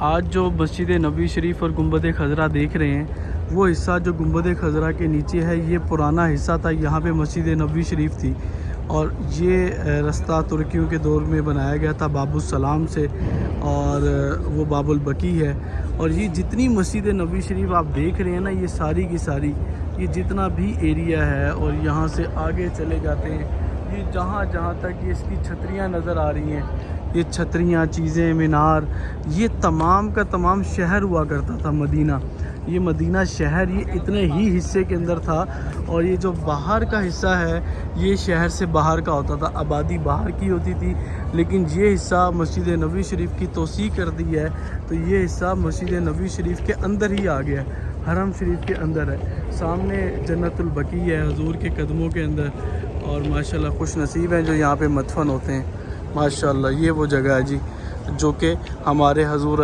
आज जो मस्जिद नबी शरीफ और गुंबद खज़रा देख रहे हैं, वो हिस्सा जो गुंबद खज़रा के नीचे है, ये पुराना हिस्सा था। यहाँ पे मस्जिद नबी शरीफ थी और ये रास्ता तुर्कियों के दौर में बनाया गया था बाबुल सलाम से, और वो बाबुल बकी है। और ये जितनी मस्जिद नबी शरीफ आप देख रहे हैं ना, ये सारी की सारी, ये जितना भी एरिया है, और यहाँ से आगे चले जाते हैं, ये जहाँ जहाँ तक ये इसकी छतरियाँ नज़र आ रही हैं, ये छतरियाँ, चीज़ें, मीनार, ये तमाम का तमाम शहर हुआ करता था मदीना। ये मदीना शहर ये इतने ही हिस्से के अंदर था, और ये जो बाहर का हिस्सा है ये शहर से बाहर का होता था, आबादी बाहर की होती थी। लेकिन ये हिस्सा मस्जिद नबी शरीफ की तोसी कर दी है, तो ये हिस्सा मस्जिद नबी शरीफ के अंदर ही आ गया है, हरम शरीफ के अंदर है। सामने जन्नतुल बकी है हुजूर के कदमों के अंदर, और माशाल्लाह खुश नसीब हैं जो यहाँ पे मदफन होते हैं। माशाल्लाह ये वो जगह है जी जो कि हमारे हुजूर